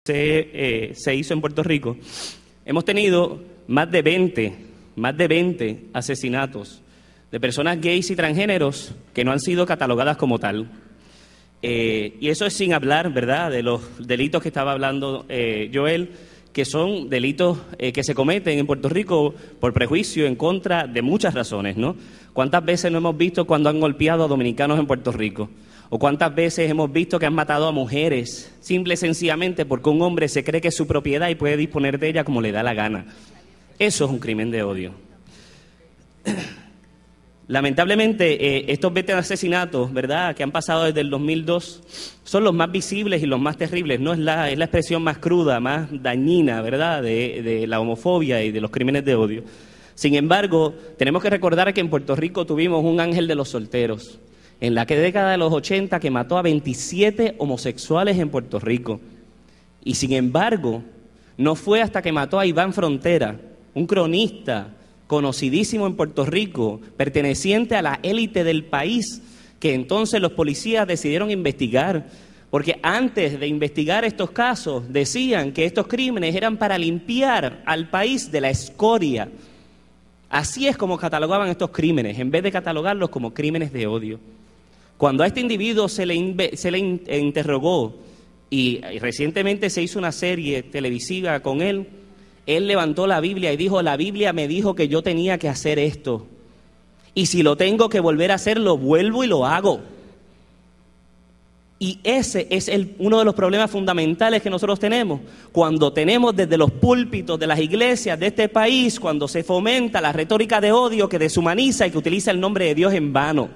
se hizo en Puerto Rico, hemos tenido más de 20 asesinatos de personas gays y transgéneros que no han sido catalogadas como tal. Y eso es sin hablar, ¿verdad?, de los delitos que estaba hablando Joel, que son delitos que se cometen en Puerto Rico por prejuicio en contra de muchas razones, ¿no? ¿Cuántas veces no hemos visto cuando han golpeado a dominicanos en Puerto Rico? ¿O cuántas veces hemos visto que han matado a mujeres simple y sencillamente porque un hombre se cree que es su propiedad y puede disponer de ella como le da la gana? Eso es un crimen de odio. Lamentablemente, estos 20 asesinatos, ¿verdad?, que han pasado desde el 2002, son los más visibles y los más terribles, ¿no? Es la expresión más cruda, más dañina, ¿verdad?, de la homofobia y de los crímenes de odio. Sin embargo, tenemos que recordar que en Puerto Rico tuvimos un ángel de los solteros, en la década de los 80, que mató a 27 homosexuales en Puerto Rico. Y sin embargo, no fue hasta que mató a Iván Frontera, un cronista conocidísimo en Puerto Rico, perteneciente a la élite del país, que entonces los policías decidieron investigar, porque antes de investigar estos casos decían que estos crímenes eran para limpiar al país de la escoria. Así es como catalogaban estos crímenes, en vez de catalogarlos como crímenes de odio. Cuando a este individuo se le interrogó y recientemente se hizo una serie televisiva con él levantó la Biblia y dijo: la Biblia me dijo que yo tenía que hacer esto. Y si lo tengo que volver a hacer, lo vuelvo y lo hago. Y ese es uno de los problemas fundamentales que nosotros tenemos. Cuando tenemos desde los púlpitos de las iglesias de este país, cuando se fomenta la retórica de odio que deshumaniza y que utiliza el nombre de Dios en vano.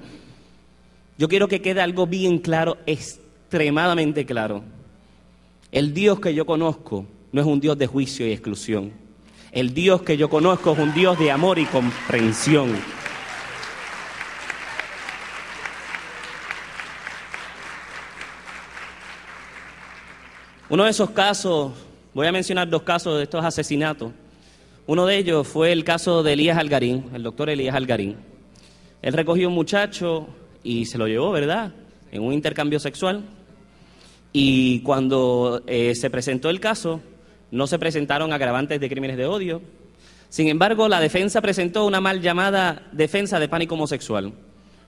Yo quiero que quede algo bien claro, extremadamente claro. El Dios que yo conozco no es un Dios de juicio y exclusión. El Dios que yo conozco es un Dios de amor y comprensión. Uno de esos casos, voy a mencionar 2 casos de estos asesinatos. Uno de ellos fue el caso de Elías Algarín, el doctor Elías Algarín. Él recogió un muchacho y se lo llevó, ¿verdad?, en un intercambio sexual. Y cuando se presentó el caso, no se presentaron agravantes de crímenes de odio. Sin embargo, la defensa presentó una mal llamada defensa de pánico homosexual.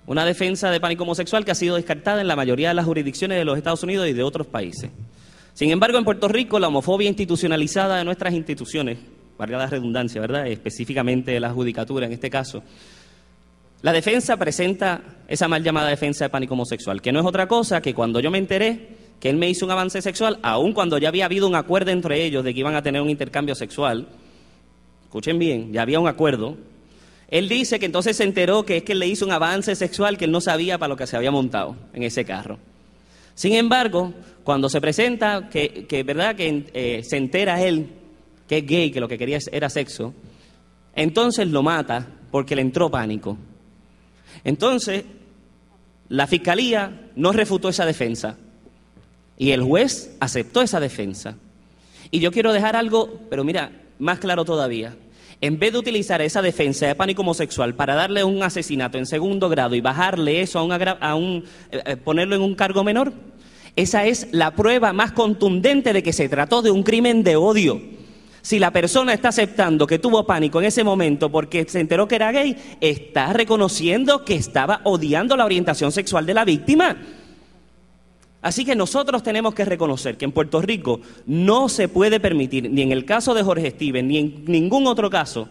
Una defensa de pánico homosexual que ha sido descartada en la mayoría de las jurisdicciones de los Estados Unidos y de otros países. Sin embargo, en Puerto Rico, la homofobia institucionalizada de nuestras instituciones, valga la redundancia, ¿verdad?, específicamente de la judicatura en este caso, la defensa presenta esa mal llamada defensa de pánico homosexual, que no es otra cosa que cuando yo me enteré que él me hizo un avance sexual, aun cuando ya había habido un acuerdo entre ellos de que iban a tener un intercambio sexual, escuchen bien, ya había un acuerdo, él dice que entonces se enteró que es que él le hizo un avance sexual que él no sabía para lo que se había montado en ese carro. Sin embargo, cuando se presenta que se entera él que es gay, que lo que quería era sexo, entonces lo mata porque le entró pánico. Entonces, la fiscalía no refutó esa defensa. Y el juez aceptó esa defensa. Y yo quiero dejar algo, pero mira, más claro todavía. En vez de utilizar esa defensa de pánico homosexual para darle un asesinato en segundo grado y bajarle eso ponerlo en un cargo menor, esa es la prueba más contundente de que se trató de un crimen de odio. Si la persona está aceptando que tuvo pánico en ese momento porque se enteró que era gay, está reconociendo que estaba odiando la orientación sexual de la víctima. Así que nosotros tenemos que reconocer que en Puerto Rico no se puede permitir, ni en el caso de Jorge Steven, ni en ningún otro caso,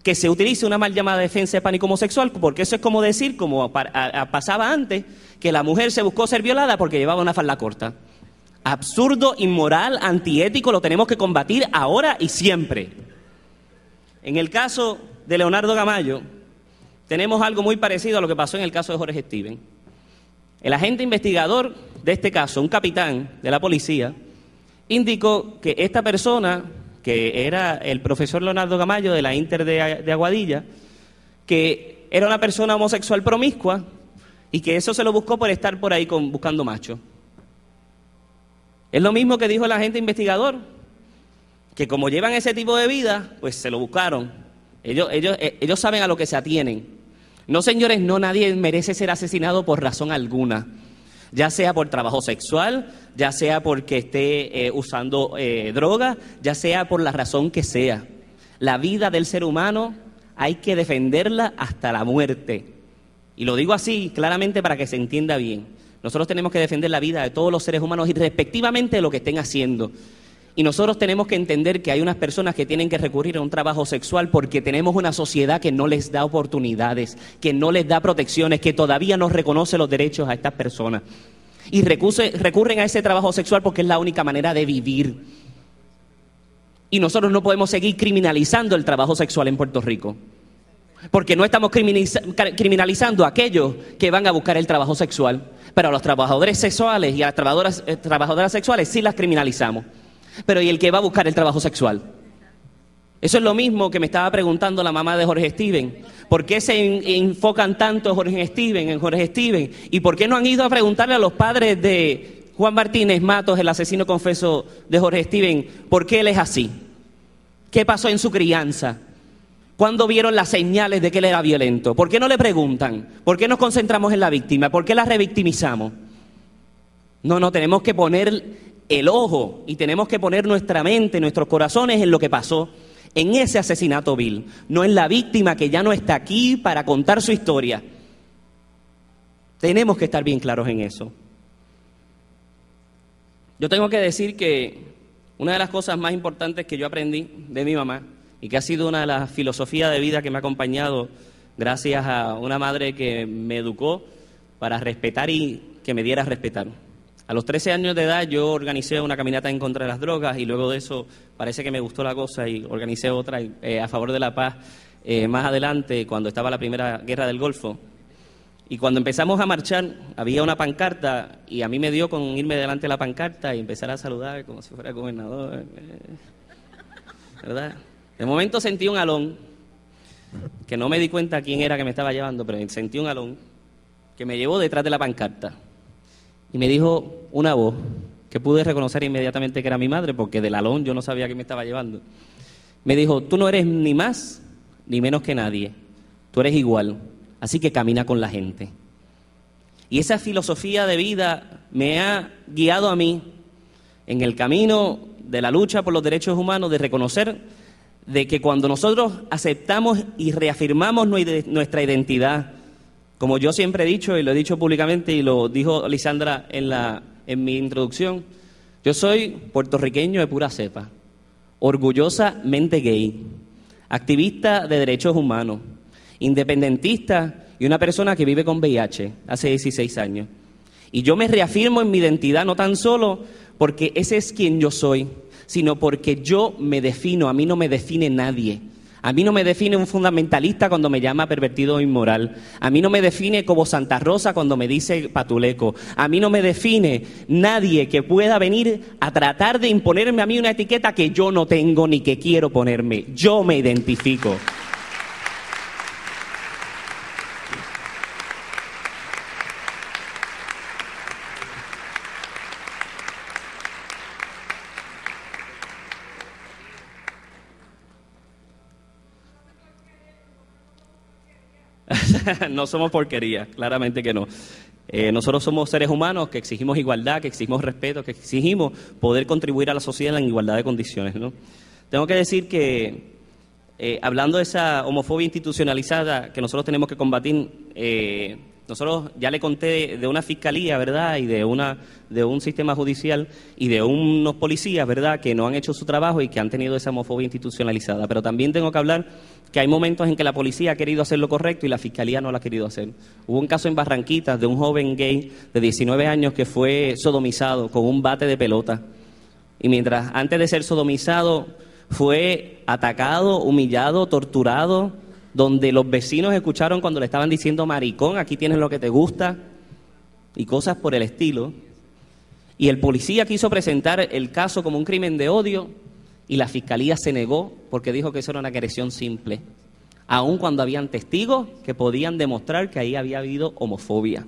que se utilice una mal llamada defensa de pánico homosexual, porque eso es como decir, como pasaba antes, que la mujer se buscó ser violada porque llevaba una falda corta. Absurdo, inmoral, antiético, lo tenemos que combatir ahora y siempre. En el caso de Leonardo Gamayo, tenemos algo muy parecido a lo que pasó en el caso de Jorge Steven. El agente investigador de este caso, un capitán de la policía, indicó que esta persona, que era el profesor Leonardo Gamayo de la Inter de Aguadilla, que era una persona homosexual promiscua y que eso se lo buscó por estar por ahí buscando machos. Es lo mismo que dijo el agente investigador, que como llevan ese tipo de vida, pues se lo buscaron. Ellos saben a lo que se atienen. No, señores, no, nadie merece ser asesinado por razón alguna. ya sea por trabajo sexual, ya sea porque esté usando droga, ya sea por la razón que sea. La vida del ser humano hay que defenderla hasta la muerte. Y lo digo así claramente para que se entienda bien. Nosotros tenemos que defender la vida de todos los seres humanos irrespectivamente de lo que estén haciendo. Y nosotros tenemos que entender que hay unas personas que tienen que recurrir a un trabajo sexual porque tenemos una sociedad que no les da oportunidades, que no les da protecciones, que todavía no reconoce los derechos a estas personas. Y recurren a ese trabajo sexual porque es la única manera de vivir. Y nosotros no podemos seguir criminalizando el trabajo sexual en Puerto Rico. Porque no estamos criminalizando a aquellos que van a buscar el trabajo sexual. Pero a los trabajadores sexuales y a las trabajadoras sexuales sí las criminalizamos. Pero ¿y el que va a buscar el trabajo sexual? Eso es lo mismo que me estaba preguntando la mamá de Jorge Steven. ¿Por qué se enfocan tanto en Jorge Steven? ¿Y por qué no han ido a preguntarle a los padres de Juan Martínez Matos, el asesino confeso de Jorge Steven, por qué él es así? ¿Qué pasó en su crianza? ¿Cuándo vieron las señales de que él era violento? ¿Por qué no le preguntan? ¿Por qué nos concentramos en la víctima? ¿Por qué la revictimizamos? No, tenemos que poner el ojo y tenemos que poner nuestra mente, nuestros corazones en lo que pasó, en ese asesinato vil, no en la víctima que ya no está aquí para contar su historia. Tenemos que estar bien claros en eso. Yo tengo que decir que una de las cosas más importantes que yo aprendí de mi mamá y que ha sido una de las filosofías de vida que me ha acompañado gracias a una madre que me educó para respetar y que me diera a respetar. A los 13 años de edad yo organicé una caminata en contra de las drogas y luego de eso parece que me gustó la cosa y organicé otra a favor de la paz más adelante cuando estaba la primera guerra del Golfo. Y cuando empezamos a marchar había una pancarta y a mí me dio con irme delante de la pancarta y empezar a saludar como si fuera gobernador, ¿verdad? De momento sentí un alón, que no me di cuenta quién era que me estaba llevando, pero sentí un alón que me llevó detrás de la pancarta. Y me dijo una voz que pude reconocer inmediatamente que era mi madre, porque del alón yo no sabía quién me estaba llevando. Me dijo, tú no eres ni más ni menos que nadie, tú eres igual, así que camina con la gente. Y esa filosofía de vida me ha guiado a mí en el camino de la lucha por los derechos humanos, de reconocer de que cuando nosotros aceptamos y reafirmamos nuestra identidad, como yo siempre he dicho y lo he dicho públicamente y lo dijo Lisandra en mi introducción, yo soy puertorriqueño de pura cepa, orgullosamente gay, activista de derechos humanos, independentista y una persona que vive con VIH hace 16 años. Y yo me reafirmo en mi identidad no tan solo porque ese es quien yo soy, sino porque yo me defino, a mí no me define nadie. A mí no me define un fundamentalista cuando me llama pervertido o inmoral. A mí no me define como Santa Rosa cuando me dice patuleco. A mí no me define nadie que pueda venir a tratar de imponerme a mí una etiqueta que yo no tengo ni que quiero ponerme. Yo me identifico. No somos porquería, claramente que no. Nosotros somos seres humanos que exigimos igualdad, que exigimos respeto, que exigimos poder contribuir a la sociedad en igualdad de condiciones, ¿no? Tengo que decir que, hablando de esa homofobia institucionalizada que nosotros tenemos que combatir, nosotros ya le conté de una fiscalía, ¿verdad?, y de un sistema judicial y de unos policías, ¿verdad?, que no han hecho su trabajo y que han tenido esa homofobia institucionalizada. Pero también tengo que hablar que hay momentos en que la policía ha querido hacer lo correcto y la fiscalía no lo ha querido hacer. Hubo un caso en Barranquitas de un joven gay de 19 años que fue sodomizado con un bate de pelota. Y mientras antes de ser sodomizado fue atacado, humillado, torturado, donde los vecinos escucharon cuando le estaban diciendo maricón, aquí tienes lo que te gusta, y cosas por el estilo. Y el policía quiso presentar el caso como un crimen de odio y la fiscalía se negó porque dijo que eso era una agresión simple, aun cuando habían testigos que podían demostrar que ahí había habido homofobia.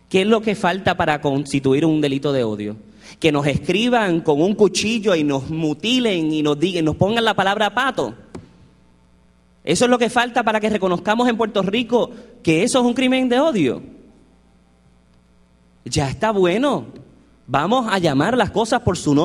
¿Qué es lo que falta para constituir un delito de odio? Que nos escriban con un cuchillo y nos mutilen y nos pongan la palabra pato. Eso es lo que falta para que reconozcamos en Puerto Rico que eso es un crimen de odio. Ya está bueno. Vamos a llamar las cosas por su nombre.